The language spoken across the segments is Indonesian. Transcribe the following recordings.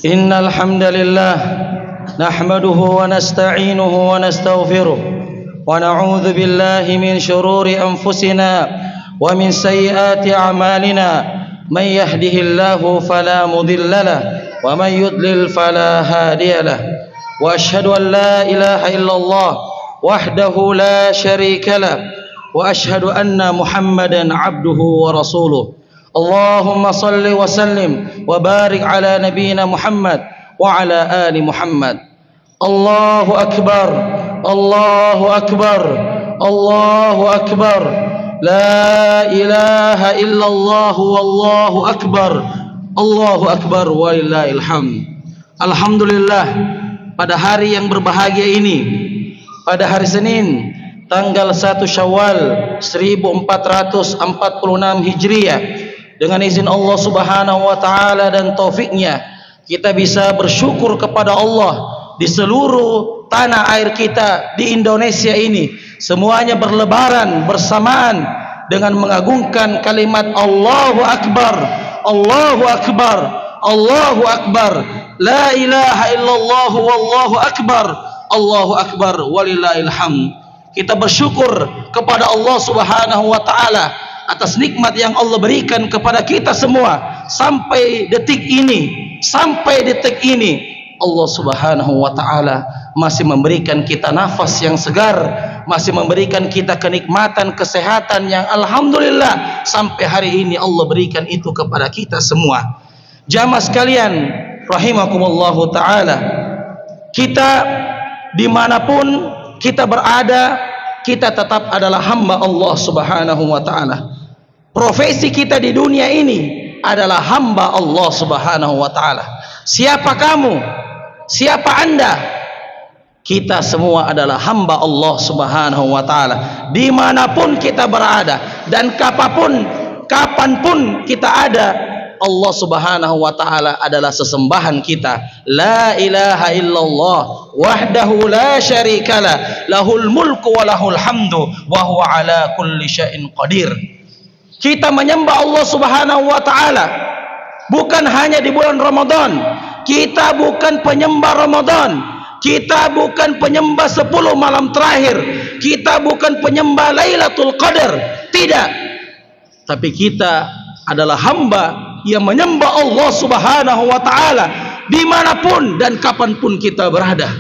إن الحمد لله نحمده ونستعينه ونستغفره ونعوذ بالله من شرور أنفسنا ومن سيئات أعمالنا من يهده الله فلا مضل له ومن يضلل فلا هادي له وأشهد أن لا إله إلا الله وحده لا شريك له وأشهد أن محمدا عبده ورسوله اللهم صل وسلم وبارك على نبينا محمد وعلى آل محمد الله أكبر الله أكبر الله أكبر لا إله إلا الله والله أكبر الله أكبر ولله الحمد. Alhamdulillah, pada hari yang berbahagia ini, pada hari Senin tanggal 1 Syawal 1446 Hijriah, dengan izin Allah Subhanahu wa taala dan taufiknya, kita bisa bersyukur kepada Allah di seluruh tanah air kita di Indonesia ini. Semuanya berlebaran bersamaan dengan mengagungkan kalimat Allahu Akbar, Allahu Akbar, Allahu Akbar, la ilaha illallah wallahu akbar, Allahu Akbar walillahil hamd. Kita bersyukur kepada Allah Subhanahu wa taala atas nikmat yang Allah berikan kepada kita semua sampai detik ini. Sampai detik ini Allah Subhanahu wa taala masih memberikan kita nafas yang segar, masih memberikan kita kenikmatan kesehatan yang alhamdulillah sampai hari ini Allah berikan itu kepada kita semua. Jamaah sekalian rahimakumullahu taala, kita dimanapun kita berada, kita tetap adalah hamba Allah Subhanahu wa taala. Profesi kita di dunia ini adalah hamba Allah Subhanahu wa taala. Siapa kamu? Siapa Anda? Kita semua adalah hamba Allah Subhanahu wa taala. Dimanapun kita berada dan kapanpun kita ada, Allah Subhanahu wa taala adalah sesembahan kita. La ilaha illallah wahdahu la syarikalah, lahul mulku wa lahul hamdu wa huwa ala kulli syai'in qadir. Kita menyembah Allah Subhanahu wa taala bukan hanya di bulan Ramadan. Kita bukan penyembah Ramadan. Kita bukan penyembah 10 malam terakhir. Kita bukan penyembah Lailatul Qadar. Tidak. Tapi kita adalah hamba yang menyembah Allah Subhanahu wa taala dimanapun dan kapanpun kita berada.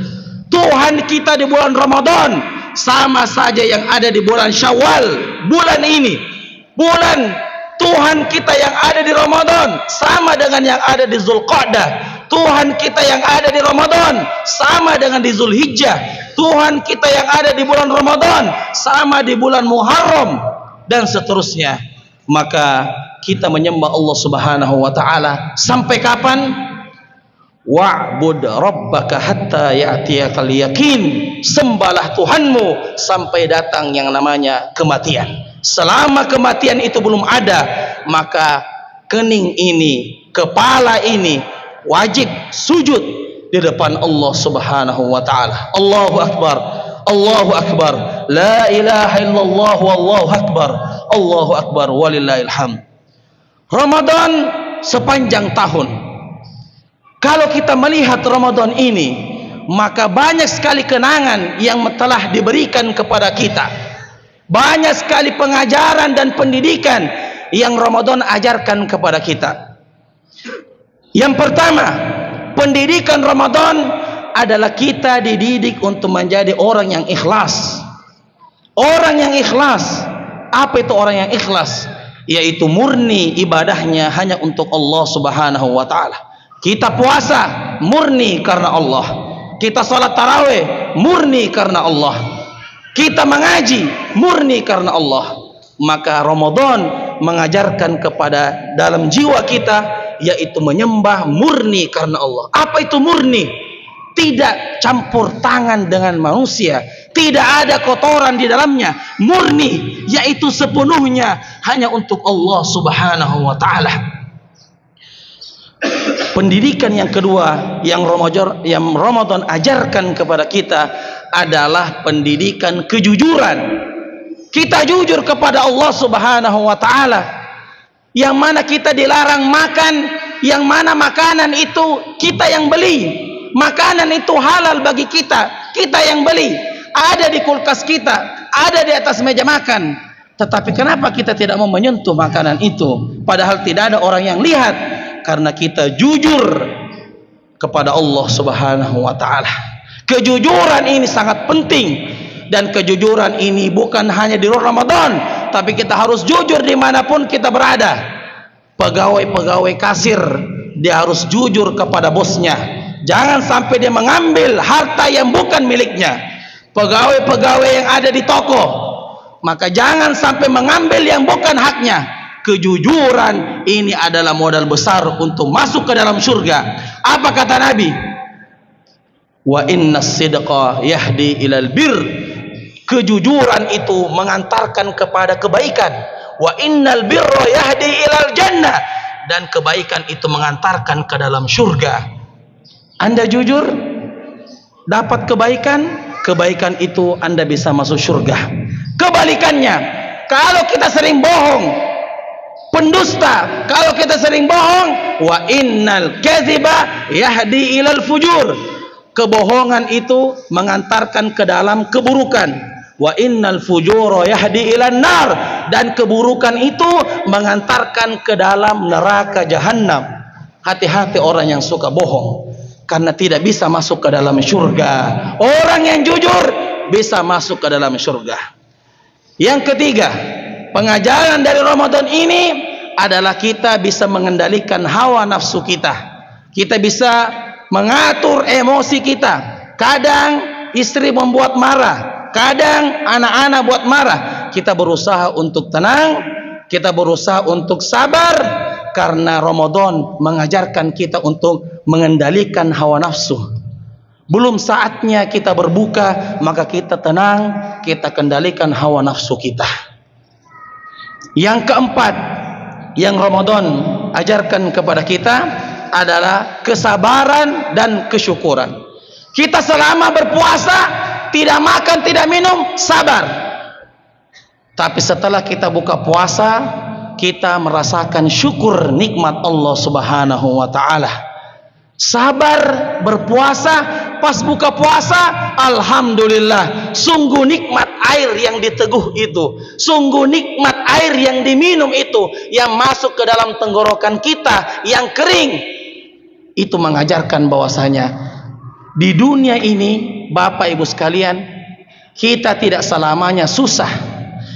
Tuhan kita di bulan Ramadan sama saja yang ada di bulan Syawal bulan ini. Bulan Tuhan kita yang ada di Ramadan sama dengan yang ada di Zulqa'dah. Tuhan kita yang ada di Ramadan sama dengan di Zulhijjah. Tuhan kita yang ada di bulan Ramadan sama di bulan Muharram dan seterusnya. Maka kita menyembah Allah Subhanahu wa taala sampai kapan? Wa'bud rabbaka hatta ya'tiyakal yaqin. Sembahlah Tuhanmu sampai datang yang namanya kematian. Selama kematian itu belum ada, maka kening ini, kepala ini wajib sujud di depan Allah Subhanahu wa taala. Allahu Akbar, Allahu Akbar, la ilaha illallah wallahu akbar, Allahu Akbar walillahil hamd. Ramadan sepanjang tahun. Kalau kita melihat Ramadan ini, maka banyak sekali kenangan yang telah diberikan kepada kita. Banyak sekali pengajaran dan pendidikan yang Ramadan ajarkan kepada kita. Yang pertama, pendidikan Ramadan adalah kita dididik untuk menjadi orang yang ikhlas. Orang yang ikhlas. Apa itu orang yang ikhlas? Yaitu murni ibadahnya hanya untuk Allah Subhanahu wa taala. Kita puasa murni karena Allah. Kita salat tarawih murni karena Allah. Kita mengaji murni karena Allah. Maka Ramadan mengajarkan kepada dalam jiwa kita yaitu menyembah murni karena Allah. Apa itu murni? Tidak campur tangan dengan manusia, tidak ada kotoran di dalamnya. Murni yaitu sepenuhnya hanya untuk Allah Subhanahu wa taala. Pendidikan yang kedua yang Ramadan ajarkan kepada kita adalah pendidikan kejujuran. Kita jujur kepada Allah Subhanahu wa taala. Yang mana kita dilarang makan yang mana makanan itu kita yang beli, makanan itu halal bagi kita, kita yang beli, ada di kulkas kita, ada di atas meja makan. Tetapi kenapa kita tidak mau menyentuh makanan itu, padahal tidak ada orang yang lihat? Karena kita jujur kepada Allah Subhanahu wa ta'ala. Kejujuran ini sangat penting, dan kejujuran ini bukan hanya di Ramadan, tapi kita harus jujur dimanapun kita berada. Pegawai-pegawai kasir, dia harus jujur kepada bosnya, jangan sampai dia mengambil harta yang bukan miliknya. Pegawai-pegawai yang ada di toko, maka jangan sampai mengambil yang bukan haknya. Kejujuran ini adalah modal besar untuk masuk ke dalam surga. Apa kata Nabi? Wa inna sidqa yahdi ilal bir. Kejujuran itu mengantarkan kepada kebaikan. Wa innal birra yahdi ilal jannah. Dan kebaikan itu mengantarkan ke dalam surga. Anda jujur, dapat kebaikan, kebaikan itu Anda bisa masuk surga. Kebalikannya, kalau kita sering bohong, pendusta, kalau kita sering bohong, wa innal kadhiba yahdi ilal fujur. Kebohongan itu mengantarkan ke dalam keburukan. Wa innal fujura yahdi ilan nar. Dan keburukan itu mengantarkan ke dalam neraka jahanam. Hati-hati orang yang suka bohong, karena tidak bisa masuk ke dalam surga. Orang yang jujur bisa masuk ke dalam surga. Yang ketiga, pengajaran dari Ramadan ini adalah kita bisa mengendalikan hawa nafsu kita. Kita bisa mengatur emosi kita. Kadang istri membuat marah, kadang anak-anak buat marah. Kita berusaha untuk tenang, kita berusaha untuk sabar, karena Ramadan mengajarkan kita untuk mengendalikan hawa nafsu. Belum saatnya kita berbuka, maka kita tenang, kita kendalikan hawa nafsu kita. Yang keempat yang Ramadan ajarkan kepada kita adalah kesabaran dan kesyukuran. Kita selama berpuasa tidak makan, tidak minum, sabar. Tapi setelah kita buka puasa, kita merasakan syukur nikmat Allah Subhanahu wa ta'ala. Sabar berpuasa, pas buka puasa, alhamdulillah, sungguh nikmat air yang diteguh itu, sungguh nikmat air yang diminum itu, yang masuk ke dalam tenggorokan kita yang kering. Itu mengajarkan bahwasanya di dunia ini, Bapak Ibu sekalian, kita tidak selamanya susah.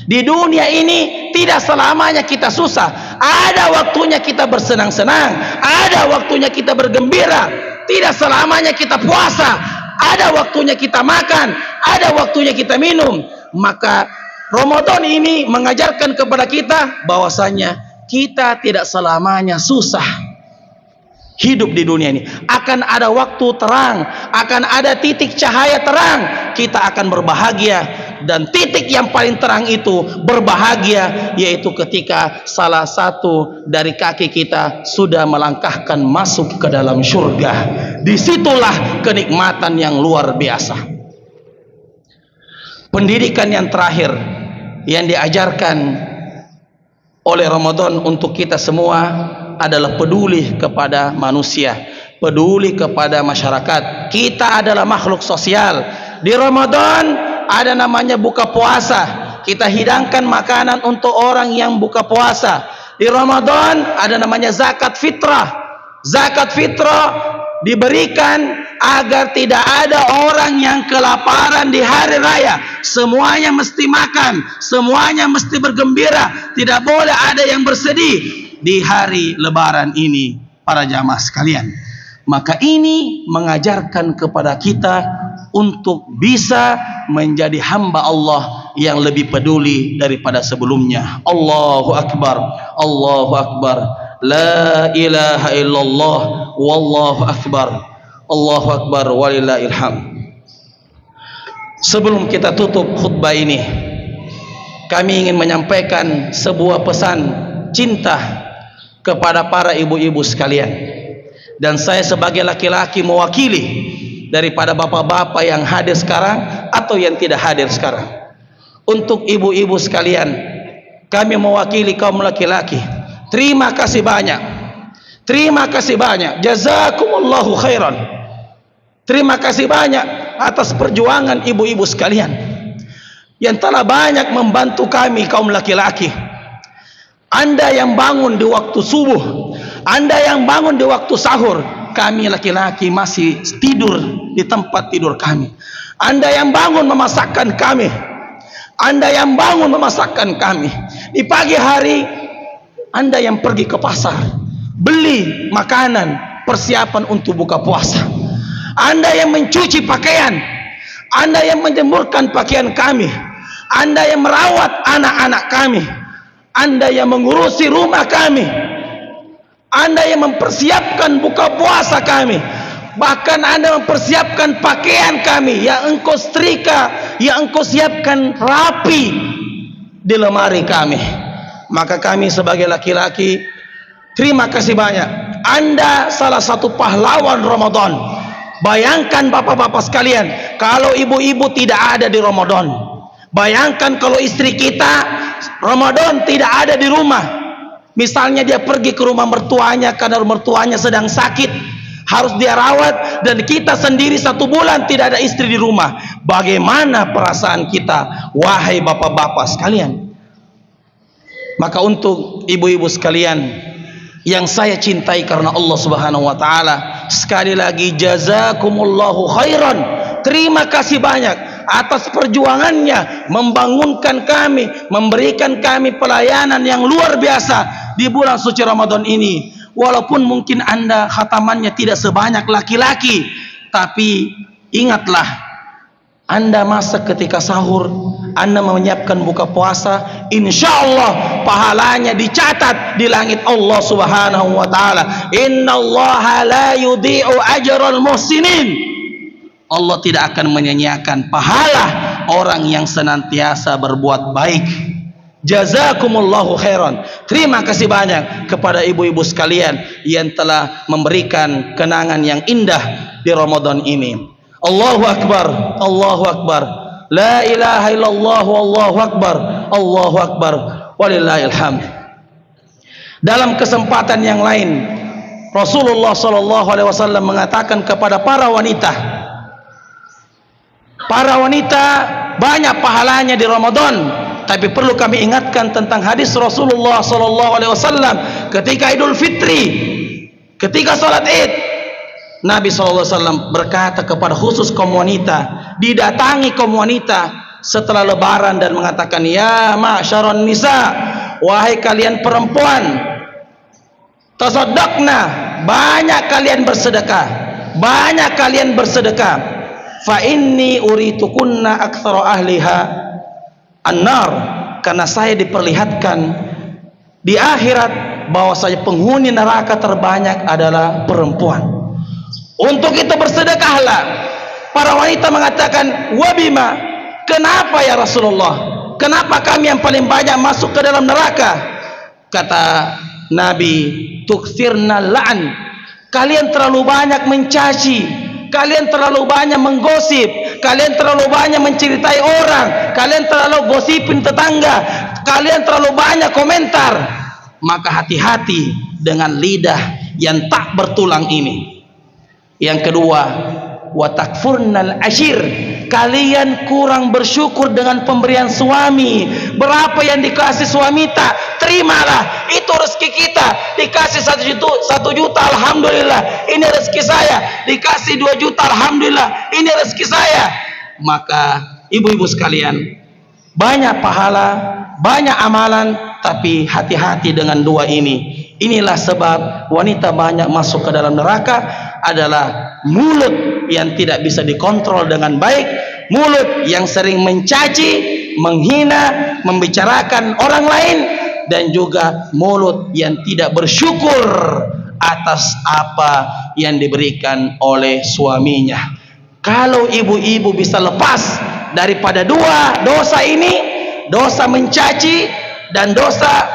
Di dunia ini tidak selamanya kita susah. Ada waktunya kita bersenang-senang, ada waktunya kita bergembira. Tidak selamanya kita puasa. Ada waktunya kita makan, ada waktunya kita minum. Maka Ramadan ini mengajarkan kepada kita bahwasanya kita tidak selamanya susah hidup di dunia ini. Akan ada waktu terang, akan ada titik cahaya terang. Kita akan berbahagia, dan titik yang paling terang itu berbahagia, yaitu ketika salah satu dari kaki kita sudah melangkahkan masuk ke dalam surga. Disitulah kenikmatan yang luar biasa. Pendidikan yang terakhir yang diajarkan oleh Ramadan untuk kita semua adalah peduli kepada manusia, peduli kepada masyarakat. Kita adalah makhluk sosial. Di Ramadan ada namanya buka puasa. Kita hidangkan makanan untuk orang yang buka puasa. Di Ramadan ada namanya zakat fitrah. Zakat fitrah diberikan agar tidak ada orang yang kelaparan di hari raya. Semuanya mesti makan, semuanya mesti bergembira. Tidak boleh ada yang bersedih di hari lebaran ini, para jamaah sekalian. Maka ini mengajarkan kepada kita untuk bisa menjadi hamba Allah yang lebih peduli daripada sebelumnya. Allahu Akbar, Allahu Akbar, la ilaha illallah, wallahu akbar, Allahu Akbar, walillahil hamd. Sebelum kita tutup khutbah ini, kami ingin menyampaikan sebuah pesan cinta kepada para ibu-ibu sekalian. Dan saya sebagai laki-laki mewakili daripada bapak-bapak yang hadir sekarang atau yang tidak hadir sekarang. Untuk ibu-ibu sekalian, kami mewakili kaum laki-laki. Terima kasih banyak. Terima kasih banyak. Jazakumullahu khairan. Terima kasih banyak atas perjuangan ibu-ibu sekalian yang telah banyak membantu kami kaum laki-laki. Anda yang bangun di waktu subuh, Anda yang bangun di waktu sahur, kami laki-laki masih tidur di tempat tidur kami. Anda yang bangun memasakkan kami, Anda yang bangun memasakkan kami. Di pagi hari Anda yang pergi ke pasar, beli makanan persiapan untuk buka puasa. Anda yang mencuci pakaian, Anda yang menjemurkan pakaian kami, Anda yang merawat anak-anak kami, Anda yang mengurusi rumah kami, Anda yang mempersiapkan buka puasa kami, bahkan Anda mempersiapkan pakaian kami yang engkau setrika, yang engkau siapkan rapi di lemari kami. Maka kami sebagai laki-laki terima kasih banyak. Anda salah satu pahlawan Ramadan. Bayangkan bapak-bapak sekalian, kalau ibu-ibu tidak ada di Ramadan. Bayangkan kalau istri kita Ramadan tidak ada di rumah. Misalnya dia pergi ke rumah mertuanya karena mertuanya sedang sakit, harus dia rawat, dan kita sendiri 1 bulan tidak ada istri di rumah. Bagaimana perasaan kita, wahai bapak-bapak sekalian? Maka untuk ibu-ibu sekalian yang saya cintai karena Allah Subhanahu wa taala, sekali lagi jazakumullahu khairan. Terima kasih banyak atas perjuangannya membangunkan kami, memberikan kami pelayanan yang luar biasa di bulan suci Ramadan ini. Walaupun mungkin Anda khatamannya tidak sebanyak laki-laki, tapi ingatlah, Anda masak ketika sahur, Anda menyiapkan buka puasa, insya Allah pahalanya dicatat di langit Allah Subhanahu wa taala. Innallaha la yudhi'u ajral muhsinin. Allah tidak akan menyia-nyiakan pahala orang yang senantiasa berbuat baik. Jazakumullahu khairan. Terima kasih banyak kepada ibu-ibu sekalian yang telah memberikan kenangan yang indah di Ramadan ini. Allahu Akbar, Allahu Akbar, la ilaha illallah, Allahu Akbar, Allahu Akbar, walillahil hamd. Dalam kesempatan yang lain, Rasulullah sallallahu alaihi wasallam mengatakan kepada para wanita, para wanita banyak pahalanya di Ramadan. Tapi perlu kami ingatkan tentang hadis Rasulullah sallallahu alaihi wasallam ketika Idul Fitri, ketika salat Id. Nabi sallallahu alaihi wasallam berkata kepada khusus kaum wanita, didatangi kaum wanita setelah lebaran dan mengatakan, ya ma'syaron nisa, wahai kalian perempuan, tasaddaqna, banyak kalian bersedekah, banyak kalian bersedekah. Fa inni uritukunna aktsara ahliha an-nar, karena saya diperlihatkan di akhirat bahwa saya penghuni neraka terbanyak adalah perempuan. Untuk itu bersedekahlah. Para wanita mengatakan, wabima, kenapa ya Rasulullah, kenapa kami yang paling banyak masuk ke dalam neraka? Kata Nabi, tukthirna la'an, kalian terlalu banyak mencaci, kalian terlalu banyak menggosip, kalian terlalu banyak menceritai orang, kalian terlalu gosipin tetangga, kalian terlalu banyak komentar. Maka hati-hati dengan lidah yang tak bertulang ini. Yang kedua, wa takfurnal ashir, kalian kurang bersyukur dengan pemberian suami. Berapa yang dikasih suami tak terimalah, itu rezeki kita. Dikasih 1 juta, alhamdulillah, ini rezeki saya. Dikasih 2 juta, alhamdulillah, ini rezeki saya. Maka ibu-ibu sekalian, banyak pahala, banyak amalan, tapi hati-hati dengan dua ini. Inilah sebab wanita banyak masuk ke dalam neraka, adalah mulut yang tidak bisa dikontrol dengan baik, mulut yang sering mencaci, menghina, membicarakan orang lain, dan juga mulut yang tidak bersyukur atas apa yang diberikan oleh suaminya. Kalau ibu-ibu bisa lepas daripada dua dosa ini, dosa mencaci dan dosa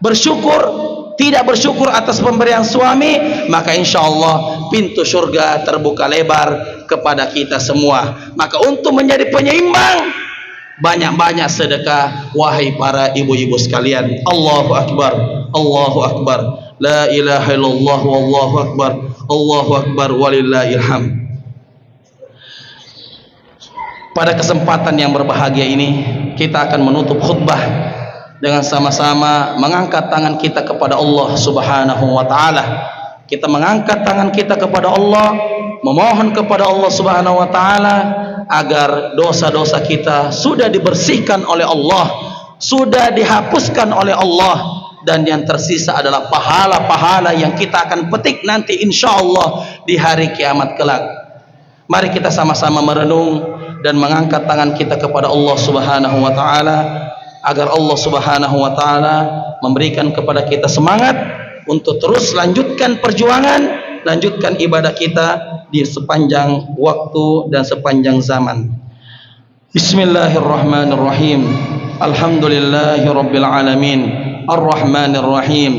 bersyukur, tidak bersyukur atas pemberian suami, maka insya Allah pintu surga terbuka lebar kepada kita semua. Maka untuk menjadi penyeimbang, banyak-banyak sedekah, wahai para ibu-ibu sekalian. Allahu Akbar, Allahu Akbar, La ilaha illallah wallahu akbar. Allahu akbar walillahil hamd. Pada kesempatan yang berbahagia ini, kita akan menutup khutbah dengan sama-sama mengangkat tangan kita kepada Allah Subhanahu wa taala. Kita mengangkat tangan kita kepada Allah, memohon kepada Allah Subhanahu wa taala agar dosa-dosa kita sudah dibersihkan oleh Allah, sudah dihapuskan oleh Allah, dan yang tersisa adalah pahala-pahala yang kita akan petik nanti insyaallah di hari kiamat kelak. Mari kita sama-sama merenung dan mengangkat tangan kita kepada Allah Subhanahu wa taala agar Allah Subhanahu wa taala memberikan kepada kita semangat untuk terus lanjutkan perjuangan, lanjutkan ibadah kita di sepanjang waktu dan sepanjang zaman. Bismillahirrahmanirrahim. Alhamdulillahirabbil alamin. Arrahmanir rahim.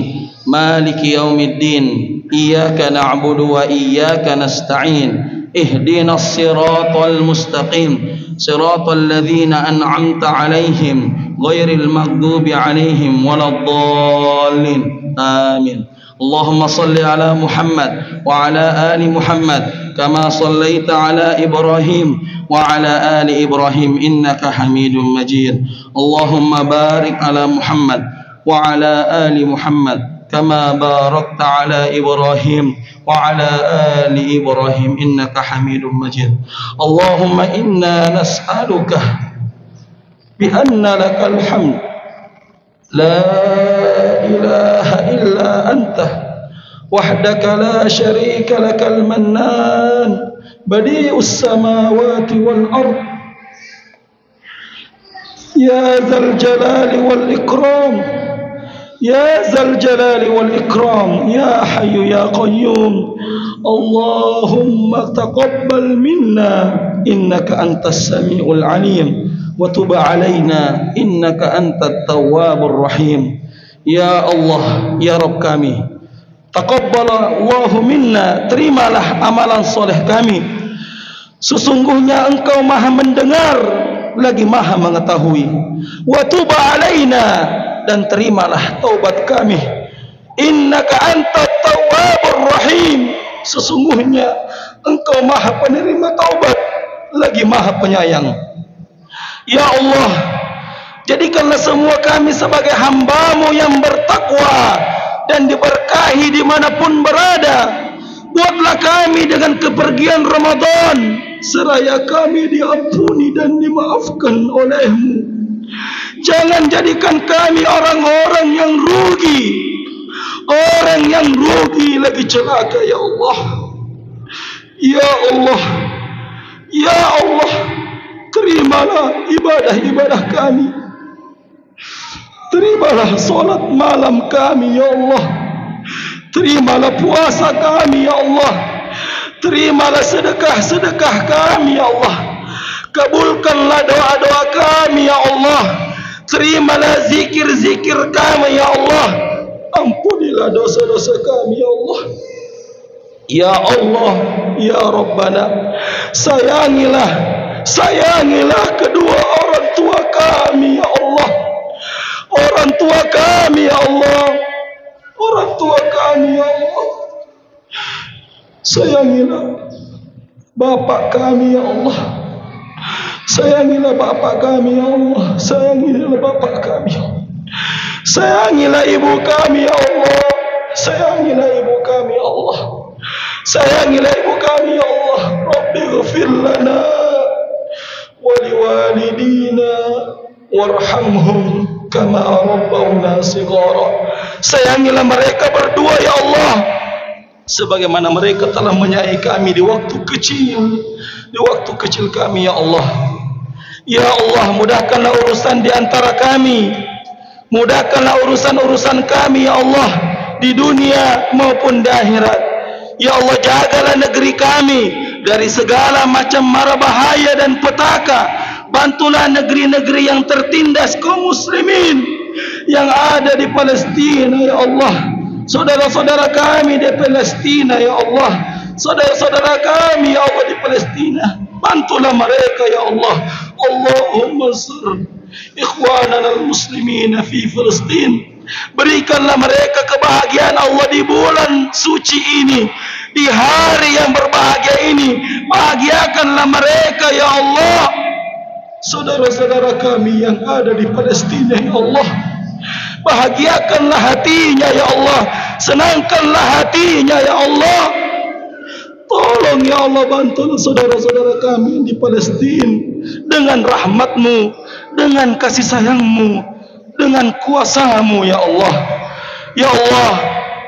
Maliki yaumiddin. Iyyaka na'budu wa iyyaka nasta'in. Ihdinas siratal mustaqim. Siratal ladzina an'amta 'alaihim ghairil maghdubi 'alaihim waladdallin. Amin. Allahumma salli ala Muhammad wa ala ali Muhammad kama sallaita ala Ibrahim wa ala ali Ibrahim innaka Hamidum Majid. Allahumma barik ala Muhammad wa ala ali Muhammad kama barakta ala Ibrahim wa ala ali Ibrahim innaka Hamidum Majid. Allahumma inna nas'aluka bi anna lakal hamd la ilaha illa anta wahdaka la syarika lakal mannan badi'us samawati wal ard ya dzal jalali wal ikram ya dzal jalali wal ikram ya hayyu ya qayyum. Allahumma taqabbal minna innaka antas samiul alim wa tub alaina innaka antat tawwabur rahim. Ya Allah, ya Rabb kami, taqabbalallahu minna, terimalah amalan soleh kami. Sesungguhnya Engkau Maha mendengar lagi Maha mengetahui. Wa tub alaina, dan terimalah taubat kami. Innaka antat tawwabur rahim. Sesungguhnya Engkau Maha penerima taubat lagi Maha penyayang. Ya Allah, jadikanlah semua kami sebagai hamba-Mu yang bertakwa dan diberkahi dimanapun berada. Buatlah kami dengan kepergian Ramadan seraya kami diampuni dan dimaafkan oleh-Mu. Jangan jadikan kami orang-orang yang rugi, orang yang rugi lagi celaka. Ya Allah, ya Allah, ya Allah, terimalah ibadah-ibadah kami. Terimalah solat malam kami, ya Allah. Terimalah puasa kami, ya Allah. Terimalah sedekah-sedekah kami, ya Allah. Kabulkanlah doa-doa kami, ya Allah. Terimalah zikir-zikir kami, ya Allah. Ampunilah dosa-dosa kami, ya Allah. Ya Allah, ya Rabbana, sayangilah kedua orang tua kami, ya Allah. Orang tua kami, ya Allah. Orang tua kami, ya Allah. Sayangilah bapak kami, ya Allah. Sayangilah bapak kami, ya Allah. Sayangilah bapak kami, ya Allah. Sayangilah ibu kami, ya Allah. Sayangilah ibu kami, ya Allah. Sayangilah ibu kami, ya Allah. Rabbi ghfir lana wa liwalidina warhamhum kama rabbawna shighara. Sayangilah mereka berdua, ya Allah, sebagaimana mereka telah menyayangi kami di waktu kecil kami, ya Allah. Ya Allah, mudahkanlah urusan di antara kami. Mudahkanlah urusan-urusan kami, ya Allah, di dunia maupun di akhirat. Ya Allah, jagalah negeri kami dari segala macam mara bahaya dan petaka. Bantulah negeri-negeri yang tertindas kaum muslimin yang ada di Palestina, ya Allah. Saudara-saudara kami di Palestina, ya Allah. Saudara-saudara kami, ya Allah, di Palestina. Bantulah mereka, ya Allah. Allahumma ansur ikhwanana al-muslimina fi Palestin. Berikanlah mereka kebahagiaan Allah di bulan suci ini, di hari yang berbahagia ini. Bahagiakanlah mereka ya Allah. Saudara-saudara kami yang ada di Palestina ya Allah, bahagiakanlah hatinya ya Allah, senangkanlah hatinya ya Allah. Tolong ya Allah, bantulah saudara-saudara kami di Palestina dengan rahmat-Mu, dengan kasih sayang-Mu, dengan kuasa-Mu ya Allah. Ya Allah,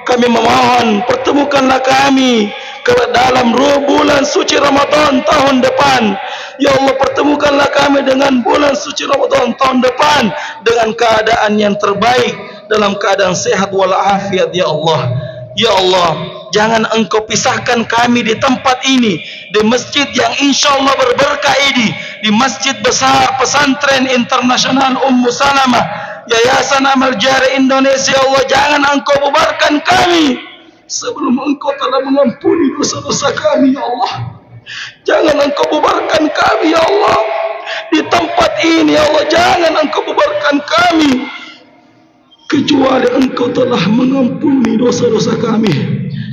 kami memohon pertemukanlah kami ke dalam bulan suci Ramadan tahun depan. Ya Allah, pertemukanlah kami dengan bulan suci Ramadan tahun depan dengan keadaan yang terbaik, dalam keadaan sehat walafiat ya Allah. Ya Allah, jangan Engkau pisahkan kami di tempat ini, di masjid yang insya Allah berberkah ini, di masjid besar Pesantren Internasional Ummu Salamah, Yayasan Amal Jari Indonesia. Allah, jangan Engkau bubarkan kami sebelum Engkau telah mengampuni dosa-dosa kami ya Allah. Jangan Engkau bubarkan kami ya Allah di tempat ini ya Allah. Jangan Engkau bubarkan kami kecuali Engkau telah mengampuni dosa-dosa kami.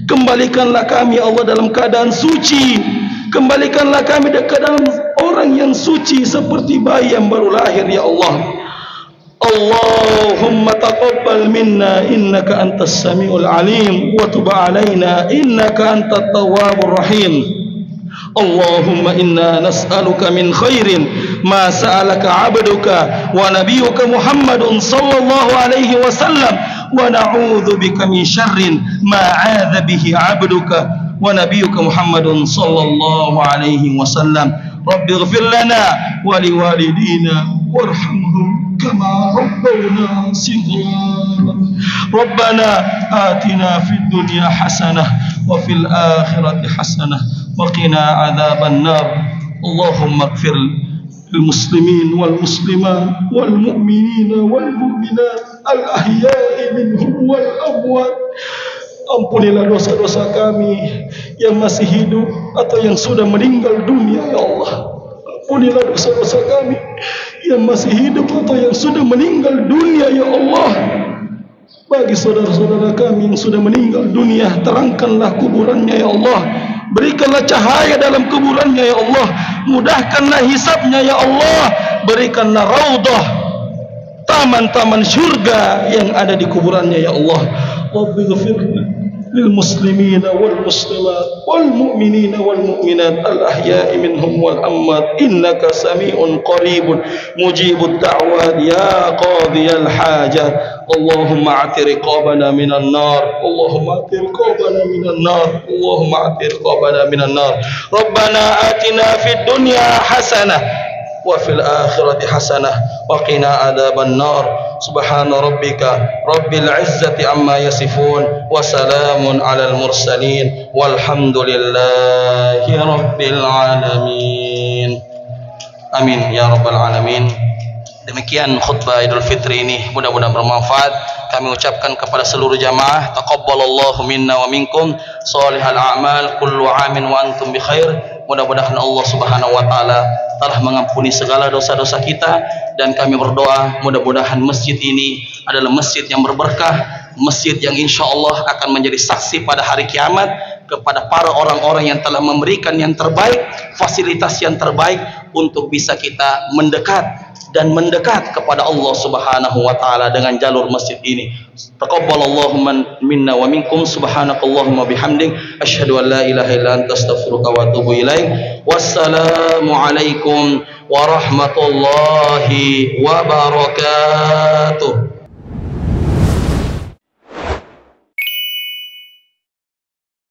Kembalikanlah kami ya Allah dalam keadaan suci. Kembalikanlah kami dalam orang yang suci seperti bayi yang baru lahir ya Allah. Allahumma taqabbal minna innaka antas samiul alim wa tub alaina innaka antat tawwabur rahim. Allahumma inna nas'aluka min khairin ma sa'alaka 'abduka wa nabiyyuka Muhammadun sallallahu alaihi wasallam wa na'udzu bika min syarrin ma 'adza bihi 'abduka wa nabiyyuka Muhammadun sallallahu alaihi wasallam. Rabbi ighfir lana wa liwalidina warhamhum kama rabbawna shighara. Rabbana atina fid dunya hasanah wa fil akhirati hasanah wa qina adzaban nar. Allahumma ighfir lil muslimin wal muslimat wal mu'minina wal mu'minat al ahya'i minhum wal amwat. Ampunilah dosa-dosa kami yang masih hidup atau yang sudah meninggal dunia ya Allah. Ampunilah dosa-dosa kami yang masih hidup atau yang sudah meninggal dunia ya Allah. Bagi saudara-saudara kami yang sudah meninggal dunia, terangkanlah kuburannya ya Allah. Berikanlah cahaya dalam kuburannya ya Allah. Mudahkanlah hisabnya ya Allah. Berikanlah raudhah, taman-taman syurga yang ada di kuburannya ya Allah. Rabbi ghfir lil muslimina wal muslimat wal mu'minina wal mu'minat al ahya'i minhum wal amwat innaka sami'un qaribun mujibud da'wat ya qadiyal hajat. Allahumma ati riqabana minan nar. Allahumma ati riqabana minan nar. Allahumma ati riqabana minan nar. Rabbana atina fid dunya hasanah wa fil akhirati hasanah wa qina adzaban nar. Subhana rabbika rabbil izzati amma yasifun wa salamun alal mursalin walhamdulillahi rabbil alamin. Amin ya rabbal alamin. Demikian khutbah Idul Fitri ini, mudah-mudahan bermanfaat. Kami ucapkan kepada seluruh jamaah, taqabbalallahu minna wa minkum shalihal a'mal, kullu amin wa antum bi khair. Mudah-mudahan Allah Subhanahu wa taala telah mengampuni segala dosa-dosa kita, dan kami berdoa mudah-mudahan masjid ini adalah masjid yang berberkah, masjid yang insya Allah akan menjadi saksi pada hari kiamat kepada para orang-orang yang telah memberikan yang terbaik, fasilitas yang terbaik untuk bisa kita mendekat kepada Allah Subhanahu wa taala dengan jalur masjid ini. Taqabbalallahu minna wa minkum. Subhanakallahumma bihamdik asyhadu an la ilaha illa anta astaghfiruka wa atubu ilaik. Wassalamu alaikum warahmatullahi wabarakatuh.